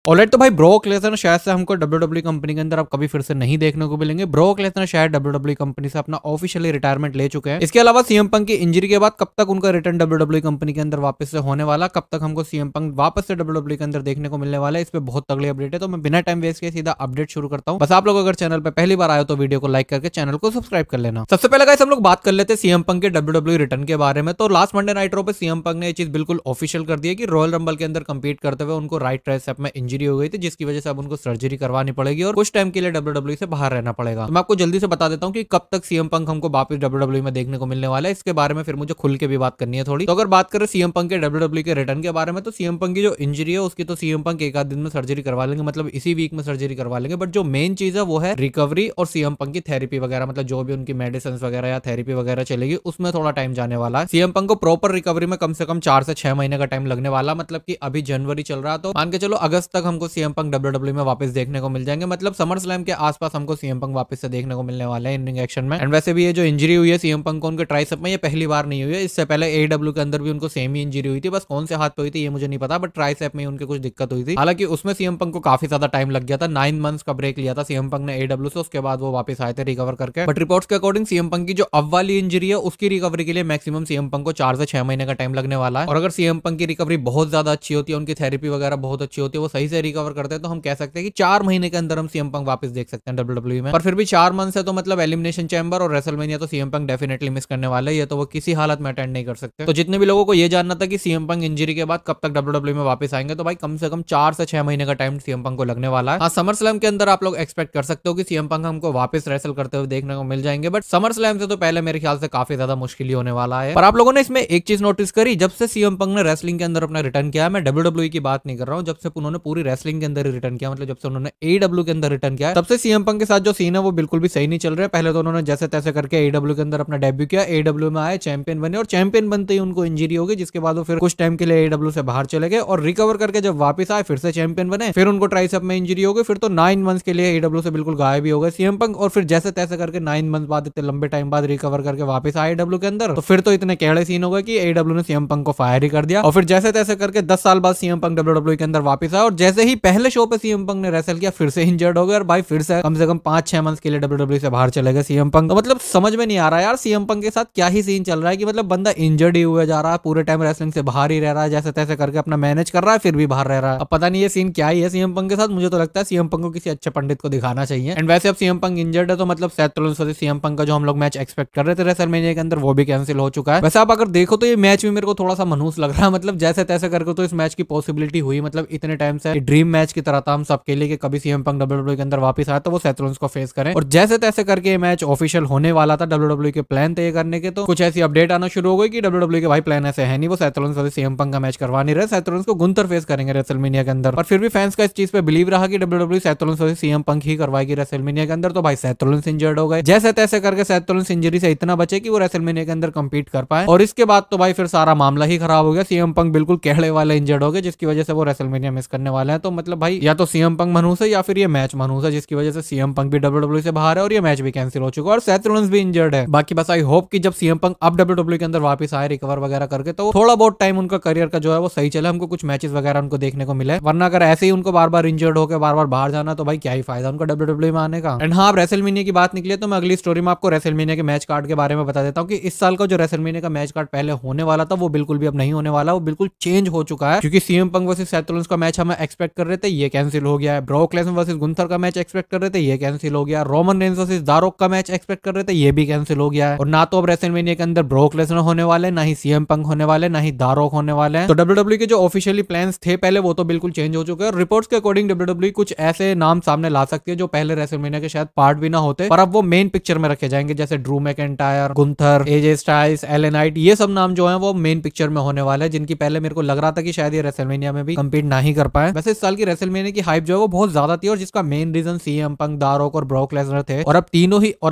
Alright, तो भाई broke Lesnar शायद से हमको WWE कंपनी के अंदर अब कभी फिर से नहीं देखने को मिलेंगे। ब्रोक लेसनर शायद WWE कंपनी से अपना ऑफिशियली रिटायरमेंट ले चुके हैं। इसके अलावा सीएम पंक की इंजरी के बाद कब तक उनका रिटर्न WWE कंपनी के अंदर वापस से होने वाला, कब तक हमको सीएम पंक वापस से WWE के अंदर देखने को मिलने वाला है, इस पे बहुत तगड़ी अपडेट है। तो मैं बिना टाइम वेस्ट किए सीधा अपडेट शुरू करता हूं। बस आप लोग अगर चैनल पे पहली बार आए तो वीडियो को लाइक करके चैनल को सब्सक्राइब कर लेना। सबसे पहले गाइस हम लोग बात कर लेते हैं सीएम पंक के WWE रिटर्न के बारे में। तो लास्ट मंडे नाइट रो पे सीएम पंक ने ये चीज बिल्कुल ऑफिशियल कर दी है कि रॉयल रंबल के अंदर कंपीट करते हुए उनको राइट ट्राइसेप में इंजरी हो गई थी, जिसकी वजह से अब उनको सर्जरी करवानी पड़ेगी और कुछ टाइम के लिए WWE से बाहर रहना पड़ेगा। तो मैं आपको जल्दी से बता देता हूं कि कब तक सीएम पंक हमको वापस WWE में देखने को मिलने वाला है, इसके बारे में फिर मुझे खुल के भी बात करनी है थोड़ी। तो अगर बात करें सीएम पंक के WWE के रिटर्न के बारे में, तो सीएम पंक की जो इंजरी है उसकी तो सीएम पंक एक आध दिन में सर्जरी करवा लेंगे, मतलब इसी वीक में सर्जरी करवा लेंगे। बट जो मेन चीज है वो है रिकवरी और सीएम पंक की थेरेपी वगैरह, मतलब जो भी उनकी मेडिसिन वगैरह या थेरेपी वगैरह चलेगी उसमें थोड़ा टाइम जाने वाला है। सीएम पंक को प्रॉपर रिकवरी में कम से कम 4 से 6 महीने का टाइम लगने वाला, मतलब कि अभी जनवरी चल रहा, तो मान के चलो अगस्त तक हमको सीएम पंक WWE में वापस देखने को मिल जाएंगे। मतलब समर स्लैम के आसपास हमको सीएम पंक वापस से देखने को मिलने वाले हैं इन रिंग एक्शन में। एंड वैसे भी ये जो इंजरी हुई है सीएम पंक को उनके ट्राइसेप में, ये पहली बार नहीं हुई है। इससे पहले AEW के अंदर भी उनको सेम ही इंजरी हुई थी, बस कौन से हाथ पे हुई थी ये मुझे नहीं पता, बट ट्राइसेप में उनके कुछ दिक्कत हुई थी। हालांकि उसमें सीएम पंक को काफी ज्यादा टाइम लग गया था, 9 मंथ्स का ब्रेक लिया था सीएम पंक ने AEW से, उसके बाद वो वापस आए थे रिकवर करके। बट रिपोर्ट्स के अकॉर्डिंग सीएम पंक की जो अब वाली इंजरी है उसकी रिकवरी के लिए मैक्सिमम सीएम पंक को 4 से 6 महीने का टाइम लगने वाला है। और अगर सीएम पंक की रिकवरी बहुत ज्यादा अच्छी होती है, उनकी थेरेपी वगैरह बहुत अच्छी होती है, वो सही से रिकवर करते हैं, तो हम कह सकते हैं कि 4 महीने के अंदर हम सीएम पंक वापस देख सकते हैं WWE में। पर फिर भी 4 मंथ है तो मतलब एलिमिनेशन चैम्बर और रेसलमेनिया तो सीएम पंक डेफिनेटली मिस करने वाले हैं, ये तो वो किसी हालत में अटेंड नहीं कर सकते। तो जितने भी लोगों को ये जानना था कि सीएम पंक इंजरी के बाद कब तक WWE में वापस आएंगे, तो भाई कम से कम 4 से 6 महीने का टाइम सीएम पंक को लगने वाला है। हाँ, समर स्लैम के अंदर आप लोग एक्सपेक्ट कर सकते हो कि सीएम पंक हमको वापस रेसल करते हुए देखने को मिल जाएंगे, बट समर स्लैम से तो पहले मेरे ख्याल से काफी ज्यादा मुश्किल ही होने वाला है। पर आप लोगों ने इसमें एक चीज नोटिस करी, जब से सीएम पंक ने रेसलिंग के अंदर अपना रिटर्न किया, मैं WWE की बात नहीं कर रहा हूँ, जब से उन्होंने पूरी रेसलिंग के अंदर ही रिटर्न किया, मतलब जब से उन्होंने AEW के अंदर रिटर्न किया, तब से सीएम पंक के साथ जो सीन है वो बिल्कुल भी सही नहीं चल रहा है। पहले तो उन्होंने जैसे तैसे करके AEW के अंदर अपना डेब्यू किया, AEW में आए, चैंपियन बने और चैंपियन बनते ही उनको इंजरी हो गई, जिसके बाद वो फिर कुछ टाइम के लिए AEW से बाहर चले गए और रिकवर करके जब वापस आए फिर से चैंपियन बने, फिर उनको ट्राइसेप में इंजरी हो गई, फिर तो 9 मंथ्स के लिए AEW से बिल्कुल गायब ही हो गए सीएम पंक। और फिर जैसे तैसे करके 9 मंथ बाद, इतने लंबे टाइम बाद रिकवर करके वापस आए AEW के अंदर, तो फिर तो इतने केड़े सीन हो गए कि AEW ने सीएम पंक को फायर ही कर दिया। और फिर जैसे तैसे करके 10 साल बाद सीएम पंक WWE के अंदर वापस आया और जैसे ही पहले शो पे सीएम पंक ने रेसल किया फिर से इंजर्ड हो गए और भाई फिर से कम 5-6 मंथ के लिए WWE से बाहर चले गए सीएम पंक। तो मतलब समझ में नहीं आ रहा यार सीएम पंक के साथ क्या ही सीन चल रहा है कि मतलब बंदा इंजर्ड ही हुआ जा रहा है, पूरे टाइम रेसलिंग से बाहर ही रह रहा है, जैसे तैसे करके अपना मैनेज कर रहा है फिर भी बाहर रह रहा है। अब पता नहीं ये सीन क्या ही है सीएम पंक के साथ, मुझे तो लगता है सीएम पंक को किसी अच्छे पंडित को दिखाना चाहिए। एंड वैसे अब सीएम पंक इंजर्ड है तो मतलब सेथ रॉलिंस वर्सेस सीएम पंक का जो हम लोग मैच एक्सपेक्ट कर रहे थे रेसलमेनिया के अंदर वो भी कैंसिल हो चुका है। वैसे आप अगर देखो तो ये मैच भी मेरे को थोड़ा सा मनहूस लग रहा है, मतलब जैसे तैसे करके तो इस मैच की पॉसिबिलिटी हुई, मतलब इतने टाइम से ड्रीम मैच की तरह था हम सबके लिए कि कभी सीएम पंक WWE के अंदर वापस आया तो वो सेथ रॉलिंस को फेस करें, और जैसे तैसे करके ये मैच ऑफिशियल होने वाला था WWE के प्लान थे ये करने के, तो कुछ ऐसी अपडेट आना शुरू हो गई कि WWE के भाई प्लान ऐसे है नहीं, वो सेथ रॉलिंस वर्सेस सीएम पंक का मैच करवा नहीं रहे, सेथ रॉलिंस को गुंथर फेस करेंगे रेसलमेनिया के अंदर। पर फिर भी फैंस का इस चीज पे बिलीव रहा कि WWE Seth Rollins versus CM Punk ही करवाएगी रेसलमेनिया के अंदर, तो भाई सेथ रॉलिंस इंजर्ड हो गए, जैसे तैसे करके सेथ रॉलिंस इंजरी से इतना बचे कि वो रेसलमेनिया के अंदर कंपीट कर पाए, और इसके बाद तो भाई फिर सारा मामला ही खराब हो गया, सीएम पंक बिल्कुल कहड़े वाले इंजर्ड हो गए, जिसकी वजह से वो रेसलमेनिया मिस करने वाले हैं। तो मतलब भाई या तो सीएम पंक मनहूस है या फिर ये मैच मनहूस है, जिसकी वजह से सीएम पंक भी WWE से बाहर है और ये मैच भी कैंसिल हो चुका है और सेथ रॉलिंस भी इंजर्ड है। बाकी बस आई होप कि जब सीएम पंक अब WWE के अंदर वापस आए रिकवर वगैरह करके, तो थोड़ा बहुत टाइम उनका करियर का जो है वो सही चले, हमको कुछ मैचेस वगैरह उनको देखने को मिले, वरना अगर ऐसे ही उनको बार बार इंजर्ड होकर बार बार बाहर जाना तो भाई क्या ही फायदा उनको WWE में आने का। एंड हाँ, रेसलमेनिया की बात निकली तो मैं अगली स्टोरी में आपको रेसलमेनिया के मैच कार्ड के बारे में बता देता हूँ कि इस साल का जो रेसलमेनिया का मैच कार्ड पहले होने वाला था वो बिल्कुल भी अब नहीं होने वाला, वो बिल्कुल चेंज हो चुका है, क्योंकि CM Punk versus Seth Rollins का मैच हम एक्सपेक्ट कर रहे थे ये कैंसिल हो गया है, ब्रॉक लेसनर वर्सेस गुंथर का मैच एक्सपेक्ट कर रहे थे ये कैंसिल हो गया, रोमन रेंस वर्सेस दारोक का मैच एक्सपेक्ट कर रहे थे ये भी कैंसिल हो गया है, और ना तो अब रेसलमेनिया के अंदर ब्रॉक लेसनर होने वाले, ना ही सीएम पंक होने वाले, ना ही दारोक होने वाले हैं। तो WWE के जो ऑफिशियली प्लान्स थे पहले वो तो बिल्कुल चेंज हो चुके हैं, और रिपोर्ट्स के अकॉर्डिंग WWE कुछ ऐसे नाम सामने ला सकती है जो पहले रेसलमेनिया के शायद पार्ट भी ना होते, पर अब वो मेन पिक्चर में रखे जाएंगे, जैसे Drew McIntyre, Gunther, AJ Styles, LA night, ये सब नाम जो है वो मेन पिक्चर में होने वाले हैं, जिनकी पहले मेरे को लग रहा था कि शायद ये रेसलमेनिया में भी कंपीट ना ही कर पाए। वैसे इस साल की रेसलमेनिया की हाइप जो है वो बहुत ज्यादा थी, और जिसका मेन रीजन सीएम पंक, दारोक और ब्रॉक लेसनर थे, और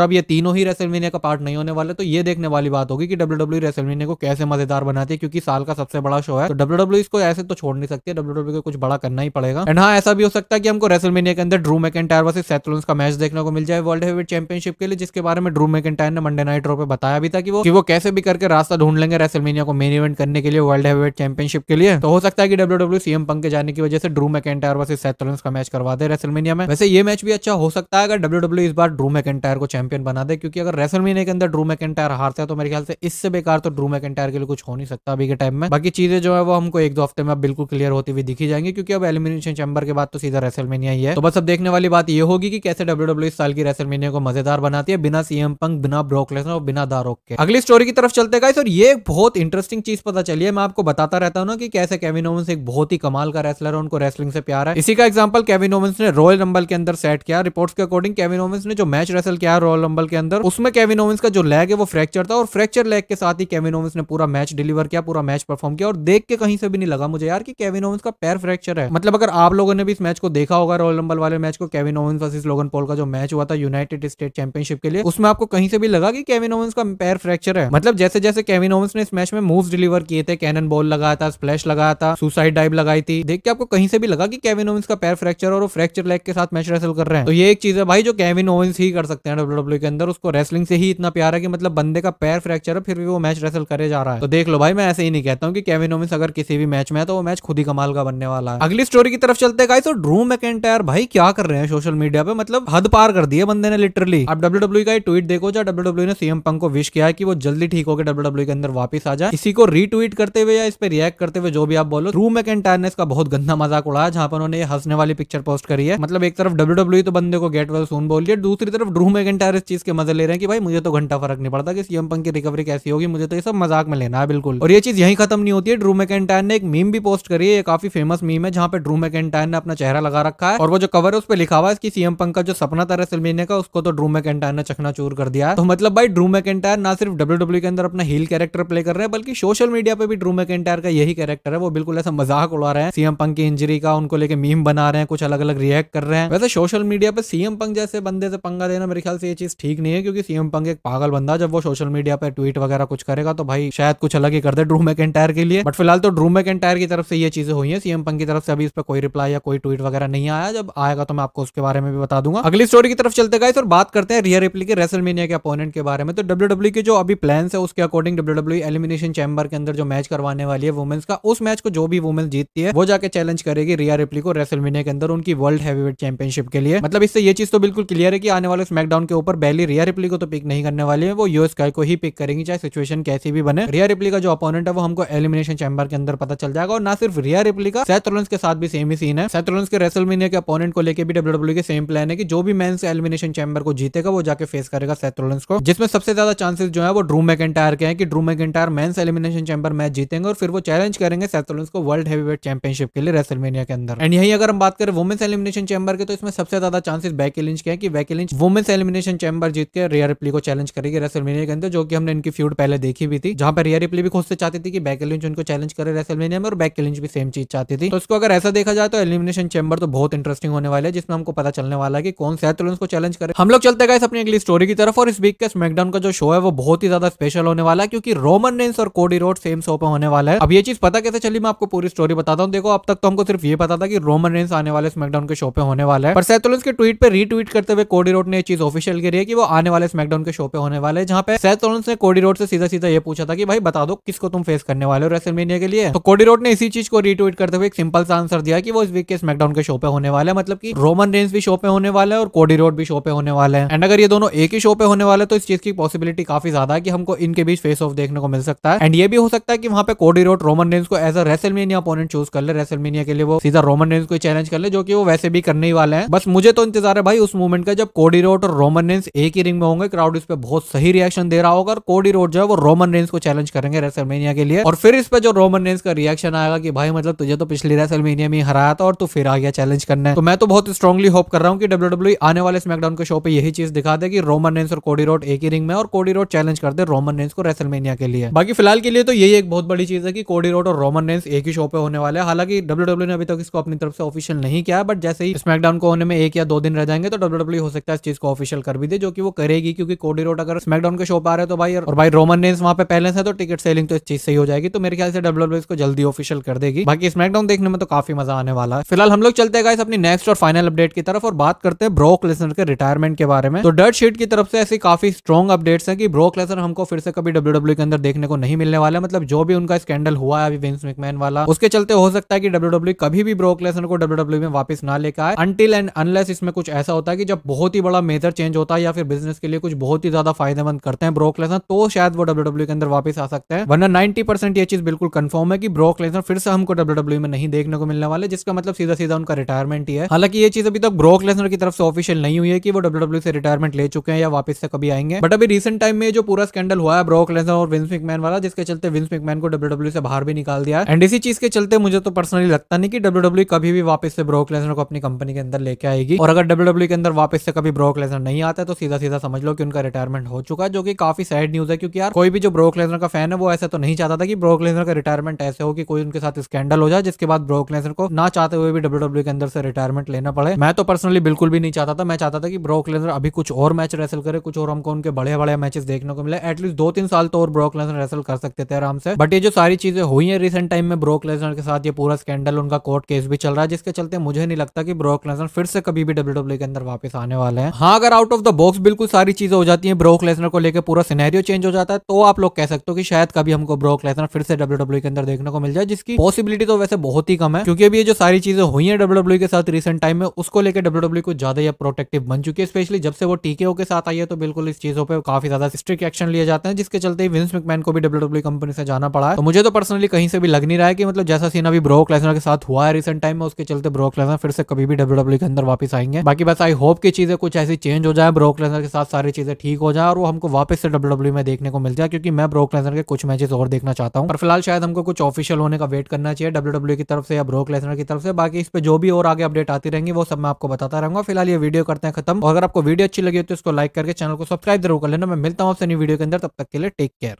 अब ये तीनों ही रेसलमेनिया का पार्ट नहीं होने वाले, तो ये देखने वाली बात होगी कि WWE रेसलमेनिया को कैसे मजेदार बनाती है, क्योंकि साल का सबसे बड़ा शो है, तो WWE इसको ऐसे तो छोड़ नहीं सकती, WWE को कुछ बड़ा करना ही पड़ेगा। एंड हाँ, ऐसा भी हो सकता है कि हमको रेसलमेनिया के अंदर Drew McIntyre versus Seth Rollins का मैच देखने को मिल जाए वर्ल्ड हेवीवेट चैंपियनशिप के लिए, जिसके बारे में ड्रू मैकिंटायर ने मंडे नाइट रो पे बताया भी था कि वो कैसे भी करके रास्ता ढूंढ लेंगे रेसलमेनिया को मेन इवेंट करने के लिए वर्ल्ड हेवीवेट चैंपियनशिप के लिए। तो हो सकता है कि WWE सीएम पंक के जाने की वजह से Drew Drew McIntyre versus Seth Rollins का मैच करवा दे रेसलमेनिया में। वैसे ये मैच भी अच्छा हो सकता है अगर डब्ल्यूडब्ल्यू इस बार ड्रू मैकिंटायर को चैंपियन बना दे, क्योंकि अगर रेसलमेनिया के अंदर ड्रू मैकिंटायर हारता है तो मेरे ख्याल से इससे बेकार तो ड्रू मैकिंटायर के लिए कुछ हो नहीं सकता अभी के टाइम में। बाकी चीजें जो है वो हमको एक दो हफ्ते में बिल्कुल क्लियर होती हुई दिखी जाएंगी, क्योंकि अब एलिमिनेशन चैंबर के बाद तो सीधा रेसलमेनिया ही है। तो बस अब देखने वाली बात ये होगी कि कैसे डब्ल्यूडब्ल्यू इस साल की रेसलमेनिया को मजेदार बनाती है, बिना सीएम पंक, बिना ब्रॉक लेसनर और बिना द रॉक के। अगली स्टोरी की तरफ चलते गाइस, और ये बहुत इंटरेस्टिंग चीज पता चली है। मैं आपको बताता रहता हूँ ना कि कैसे केविन ओवेंस एक बहुत ही कमाल का रेसलर है, उनको रेसलिंग से प्यार है। इसी का एग्जांपल केविन ओवेंस ने रॉयल रंबल के अंदर सेट किया। रिपोर्ट्स के अकॉर्डिंग केविन ओवेंस ने जो मैच रेसल किया रॉयल रंबल के अंदर, उसमें केविन ओवेंस का जो लेग है वो फ्रैक्चर था, और फ्रैक्चर लेग के साथ ही केविन ओवेंस ने पूरा मैच डिलीवर किया, पूरा मैच परफॉर्म किया। और देख के कहीं से भी नहीं लगा मुझे यार कि केविन ओवेंस का पैर फ्रैक्चर है। मतलब अगर आप लोगों ने भी इस मैच को देखा होगा, रॉयल रंबल वाले मैच को, Kevin Owens versus Logan Paul का जो मैच हुआ था यूनाइटेड स्टेट चैंपियनशिप के लिए, उसमें आपको कहीं से भी लगा कि केविन ओवेंस का पैर फ्रैक्चर है। मतलब जैसे जैसे केविन ओवेंस ने इस मैच में मूव्स डिलीवर किए थे, कैनन बॉल लगाया था, स्प्लैश लगाया था, सुसाइड डाइव लगाई थी, देख के आपको कहीं से भी लगा कि केविन ओवेंस का पैर फ्रैक्चर और वो फ्रैक्चर लेग के साथ मैच रेसल कर रहे हैं। तो ये एक चीज है भाई जो केविन ओवेंस ही कर सकते हैं डब्ल्यूडब्ल्यू के अंदर। उसको रेसलिंग से ही इतना प्यार है कि मतलब बंदे का पैर फ्रैक्चर है फिर भी वो मैच रेसल करे जा रहा है। तो देख लो भाई, मैं ऐसे ही नहीं कहता हूँ कि केविन ओवेंस अगर किसी भी मैच में है तो वो मैच खुद ही कमाल का बनने वाला है। अगली स्टोरी की तरफ चलते गाइस, तो ड्रू मैकिंटायर भाई क्या कर रहे हैं सोशल मीडिया पे, मतलब हद पार कर दी है बंदे ने लिटरली। आप डब्ल्यूडब्ल्यू का ट्वीट देखो जहाँ डब्ल्यूडब्ल्यू ने सीएम पंक को विश किया है कि वो जल्दी ठीक होकर डब्ल्यूडब्ल्यू के अंदर वापस आ जाए। इसी को रीट्वीट करते हुए या इस पे रिएक्ट करते हुए जो भी आप बोलो, ड्रू मैकिंटायर ने इसका बहुत गंदा मजाक उड़ाया, जहां पर उन्होंने ये हंसने वाली पिक्चर पोस्ट करी है। मतलब एक तरफ डब्ल्यूडब्ल्यू तो बंदे को गेट वेल सून बोल दिया, दूसरी तरफ ड्रू मैकिंटायर इस चीज के मजे ले रहे हैं कि भाई मुझे तो घंटा फर्क नहीं पड़ता कि सीएम पंक की रिकवरी कैसी होगी, मुझे तो ये सब मजाक में लेना है बिल्कुल। और ये चीज यही खत्म नहीं होती है। ड्रू मैकिंटायर ने एक मीम भी पोस्ट करी है, ये काफी फेमस मीम है, जहां पे ड्रू मैकिंटायर ने अपना चेहरा लगा रखा है और वो जो कवर है उस पर लिखा हुआ है कि सीएम पंक का जो सपना था रेसलमेनिया का, उसको तो ड्रू मैकिंटायर ने चकनाचूर कर दिया है। तो मतलब भाई ड्रू मैकिंटायर ना सिर्फ डब्ल्यूडब्ल्यू के अंदर अपना हील कैरेक्टर प्ले कर रहे हैं, बल्कि सोशल मीडिया पे भी ड्रू मैकिंटायर का यही कैरेक्टर है, वो बिल्कुल ऐसा मजाक उड़ा रहे हैं सीएम पंक की इंजरी का, उनको लेके मीम बना रहे हैं, कुछ अलग अलग रिएक्ट कर रहे हैं। वैसे सोशल मीडिया पे सीएम पंक जैसे बंदे से पंगा देना मेरे ख्याल से ये चीज ठीक नहीं है, क्योंकि सीएम पंक एक पागल बंदा, जब वो सोशल मीडिया पे ट्वीट वगैरह कुछ करेगा तो भाई शायद कुछ अलग ही कर दे ड्रू मैकिंटायर के लिए। बट फिलहाल तो ड्रू मैकिंटायर की तरफ से ये चीजें हुई है, सीएम पंक की तरफ से अभी इस पर कोई रिप्लाई या कोई ट्वीट वगैरह नहीं आया, जब आएगा तो मैं आपको उसके बारे में भी बता दूंगा। अगली स्टोरी की तरफ चलते गाइस और बात करते हैं रिया रिप्ली के रेसलमेनिया के अपोनेंट के बारे में। तो डब्ल्यूडब्ल्यू के जो अभी प्लान्स है उसके अकॉर्डिंग डब्ल्यूडब्ल्यू एलिमिनेशन चैंबर के अंदर जो मैच करवाने वाली है वुमेन्स का, उस मैच को जो भी वुमेन्स जीतती है वो जाके चैलेंज करेगी रिया रिप्ली को रेसलमेनिया के अंदर उनकी वर्ल्ड हैवीवेट चैंपियनशिप के लिए। मतलब इससे ये चीज तो बिल्कुल क्लियर है कि आने वाले स्मैकडाउन के ऊपर बैली रिया रिप्ली को तो पिक नहीं करने वाली है, वो यूएस गाय को ही पिक करेंगी, चाहे सिचुएशन कैसी भी बने। रिया रिप्ली का जो अपोनेंट है वो हमको एलिमिनेशन चैंबर के अंदर पता चल जाएगा। और ना सिर्फ रिया रिप्ली का, सेथ रॉलिंस के साथ भी सेम ही सीन है। सेथ रॉलिंस के रेसलमेनिया के अपोनेंट को लेके भी डब्ल्यूडब्ल्यू के सेम प्लान है कि जो भी मेंस एलिमिनेशन चैंबर को जीतेगा वो जाके फेस करेगा सेथ रॉलिंस को, जिसमें सबसे ज्यादा चांसेस जो है वो ड्रू मैकिंटायर के हैं कि Drew McIntyre men's Elimination Chamber match जीतेंगे और फिर वो चैलेंज करेंगे सेथ रॉलिंस को वर्ल्ड हैवीवेट चैंपियनशिप के लिए रेसलमेनिया के अंदर। एंड यही अगर हम बात करें वुमेन्स एलिमिनेशन चैंबर के, तो इसमें सबसे ज्यादा चांसेस बेकी लिंच के हैं कि Becky Lynch women's elimination chamber जीत के रिया रिप्ली को चैलेंज करेगी रेसलमेनिया के अंदर, जो कि हमने इनकी फ्यूड पहले देखी भी थी, जहां पर रिया रिप्ली भी खुद से चाहती थी कि बेकी लिंच उनको चैलेंज करे रेसलमेनिया में, और बेकी लिंच भी सेम चीज चाहती थी। तो इसको अगर ऐसा देखा जाए तो एलिमिनेशन चैंबर तो बहुत इंटरेस्टिंग होने वाला है, जिसमें हमको पता चलने वाला है कि कौन सेथ रॉलिंस को चैलेंज करे। हम लोग चलते गए अपनी अगली स्टोरी की तरफ, और इस वीक का स्मैकडाउन का जो शो है वो बहुत ही ज्यादा स्पेशल होने वाला है, क्योंकि रोमन रेंस और कोडी रोड सेम शो पे होने वाला है। अब ये चीज पता कैसे चली, मैं आपको पूरी स्टोरी बताता हूँ। देखो अब तक तो हमको सिर्फ ये पता था कि रोमन रेंस आने वाले स्मैकडाउन के शो पे होने वाला है, पर सेथ रॉलिंस के ट्वीट पे रीट्वीट करते हुए कोडी रोड ने ये चीज ऑफिशियल करी है कि वो आने वाले स्मैकडाउन के शो पे होने वाले हैं, जहां पे सेथ रॉलिंस ने कोडी रोड से सीधा सीधा ये पूछा था कि भाई बता दो किसको तुम फेस करने वाले हो रेसलमेनिया के लिए। तो कोडी रोड ने इसी चीज को रीट्वीट करते हुए एक सिंपल सा आंसर दिया कि वो इस वीक के स्मैकडाउन के शो पे होने वाला है, मतलब कि रोमन रेंस भी शो पे होने वाला है और कोडी रोड भी शो पे होने वाले हैं। एंड अगर ये दोनों एक ही शो पे होने वाले हैं तो इस चीज की पॉसिबिलिटी काफी ज्यादा है कि हमको इनके बीच फेस ऑफ देखने को मिल सकता है। एंड ये भी हो सकता है कि वहां पे कोडी रोड रोमन रेंस को as a WrestleMania opponent choose कर ले, रेसलमेनिया के लिए वो सीधा रोमन रेंस को चैलेंज कर ले, जो कि वो वैसे भी करने ही वाले हैं। बस मुझे तो इंतजार है भाई उस मूवमेंट का जब कोडी रोड और रोमन रेंस एक ही रिंग में होंगे, क्राउड इस पे बहुत सही रिएक्शन दे रहा होगा और कोडी रोड जो है वो रोमन रेंस को चैलेंज करेंगे रेसलमेनिया के लिए, और फिर इस पे जो रोमन रेंस का रिएक्शन आएगा कि भाई मतलब तुझे तो पिछली रेसलमेनिया में हराया था और तू फिर आ गया चैलेंज करने। तो मैं तो बहुत स्ट्रांगली होप कर रहा हूँ कि डब्ल्यूडब्ल्यू आने वाले स्मैकडाउन के शो पे यही चीज दिखा दे कि रोमन रेंस और कोडी रोड एक ही रिंग में, और कोडी रोड चैलेंज कर दे रोमन रेंस को रेसलमेनिया के लिए। बाकी फिलहाल के लिए तो यही एक बहुत बड़ी चीज है कि कोडी रोड और रोमन रेंस एक ही शो पे होने वाले हैं। हालांकि डब्ल्यूडब्ल्यू ने अभी तक इसको अपनी तरफ से ऑफिशियल नहीं किया, बट जैसे ही स्मैकडाउन को होने में 1 या 2 दिन रह जाएंगे तो डब्ल्यूडब्ल्यू हो सकता है इस चीज को ऑफिशियल कर भी दे, जो कि वो करेगी, क्योंकि कोडी रोड अगर स्मैकडाउन के शो पे आ रहे हैं तो भाई, और भाई रोमन रेंस वहां पे पहले से, तो टिकट सेलिंग तो इस चीज सही हो जाएगी। तो मेरे ख्याल से डब्ल्यूडब्ल्यू इसको जल्दी ऑफिशियल कर देगी। बाकी स्मैकडाउन देखने में तो काफी मजा आने वाला है। फिलहाल हम लोग चलते हैं अपनी नेक्स्ट और फाइनल अपडेट की तरफ और बात करते हैं ब्रोक लेसनर के रिटायरमेंट के बारे में। तो डर्ट शीट की तरफ से ऐसी काफी स्ट्रॉन्ग अपडेट्स हैं कि ब्रोक लेसनर हमको फिर से कभी डब्ल्यूडब्ल्यू के अंदर देखने को नहीं मिलने वाला है। मतलब जो भी उनका स्कैंडल हुआ है अभी विंस मैकमैन वाला, उसके चलते हो सकता है कि डब्ल्यूडब्ल्यू कभी भी ब्रोक लेसनर को डब्ल्यूडब्ल्यूई में वापस ना लेकर आए अनटिल एंड अनलेस इसमें कुछ ऐसा होता है कि जब बहुत ही बड़ा मेजर चेंज होता है या फिर बिजनेस के लिए कुछ बहुत ही ज्यादा फायदेमंद करते हैं ब्रोक लेसनर, तो शायद वो डब्ल्यूडब्ल्यूई के अंदर वापस आ सकते हैं। वरना 90% ये चीज बिल्कुल कंफर्म है कि ब्रोक लेसनर फिर से हमको डब्ल्यूडब्ल्यूई में नहीं देखने को मिलने वाले, जिसका मतलब सीधा सीधा उनका रिटायरमेंट ही है। हालांकि ये चीज अभी तक ब्रोक लेसनर की तरफ से ऑफिशियल नहीं हुई है कि वो डब्ल्यूडब्ल्यूई से रिटायरमेंट ले चुके हैं या वापस से कभी आएंगे। बट अभी रिसेंट टाइम में जो पूरा स्कैंडल हुआ है ब्रोक लेसनर और विंस मैकमैन वाला, जिसके चलते विंस मैकमैन को डब्ल्यूडब्ल्यूई से बाहर भी निकाल दिया है। एंड इसी चीज के चलते मुझे तो पर्सनली लगता नहीं कि डब्ल्यूडब्ल्यूई कभी भी वापस से ब्रोक लेसनर को अपनी कंपनी के अंदर लेके आएगी। और अगर डब्ल्यूडब्ल्यूई के अंदर वापस से कभी ब्रोक लेसनर नहीं आता है तो सीधा सीधा समझ लो कि उनका रिटायरमेंट हो चुका है, जो कि काफी सैड न्यूज है। क्योंकि यार कोई भी जो ब्रोक लेसनर का फैन है वो ऐसा तो नहीं चाहता था कि ब्रोक लेसनर का रिटायरमेंट ऐसे हो कि कोई उनके साथ स्कैंडल हो जाए जिसके बाद ब्रोक लेसनर को ना चाहते हुए भी डब्ल्यूडब्ल्यूई के अंदर से रिटायरमेंट लेना पड़े। मैं तो पर्सनली बिल्कुल भी नहीं चाहता था। मैं चाहता था कि ब्रोक लेसनर अभी कुछ और मैच रेसल करे, कुछ और हमको उनके बड़े बड़े मैचेस देखने को मिले। एटलीस्ट 2-3 साल तो और ब्रोक लेसनर रेसल कर सकते थे आराम से। बट ये जो सारी चीजें हुई है रिसेंट टाइम में ब्रोक लेसनर के साथ, ये पूरा स्कैंडल, उनका कोर्ट केस भी चल रहा है, जिसके चलते मुझे नहीं लगता कि ब्रोक लेसनर फिर से कभी भी डब्ल्यूडब्ल्यूई के अंदर वापस आने वाले हैं। हाँ, अगर आउट ऑफ द बॉक्स बिल्कुल सारी चीजें हो जाती है, ब्रोक लेसनर को लेकर पूरा सिनेरियो चेंज हो जाता है, तो आप लोग कह सकते हो कि शायद कभी हमको ब्रोक लेसनर फिर से डब्ल्यूडब्ल्यूई के अंदर देखने को मिल जाए, जिसकी पॉसिबिलिटी तो वैसे बहुत ही कम है। क्योंकि अभी ये जो सारी चीजें हुई है डब्ल्यूडब्ल्यूई के साथ रिसेंट टाइम में, उसको लेकर डब्ल्यूडब्ल्यूई को ज्यादा ही प्रोटेक्टिव बन चुकी है। स्पेशली जब से वो टीकेओ के साथ आई है तो बिल्कुल इस चीजों पे काफी ज्यादा स्ट्रिक्ट एक्शन लिए जाते हैं, जिसके चलते विंस मैकमैन को भी डब्ल्यूडब्ल्यूई कंपनी से जाना पड़ा है। तो मुझे तो पर्सनली कहीं से भी लग नहीं रहा है कि मतलब जैसा सीन अभी ब्रोक लेसनर के साथ हुआ है रिसेंट टाइम में, उसके चलते ब्रोक लेसनर फिर से कभी भी डब्ल्यूडब्ल्यूई के अंदर वापस आएंगे। बाकी बस आई होप की चीजें कुछ ऐसी चेंज हो जाए, ब्रोक लेसनर के साथ सारी चीजें ठीक हो जाए और वो हमको वापस से डब्ल्यूडब्ल्यूई में देखने को मिल जाए, क्योंकि मैं ब्रोक लेसनर के कुछ मैचेस और देखना चाहता हूं। पर फिलहाल शायद हमको कुछ ऑफिशियल होने का वेट करना चाहिए डब्ल्यूडब्ल्यूई की तरफ से या ब्रोक लेसनर की तरफ से। बाकी इस पे जो भी और आगे अपडेट आती रहेंगी वो सब मैं आपको बताता रहूंगा। फिलहाल ये वीडियो करते हैं खत्म, और अगर आपको वीडियो अच्छी लगी हो तो इसको लाइक करके चैनल को सब्सक्राइब जरूर कर लेना। मैं मिलता हूं आपसे नई वीडियो के अंदर, तब तक के लिए टेक केयर।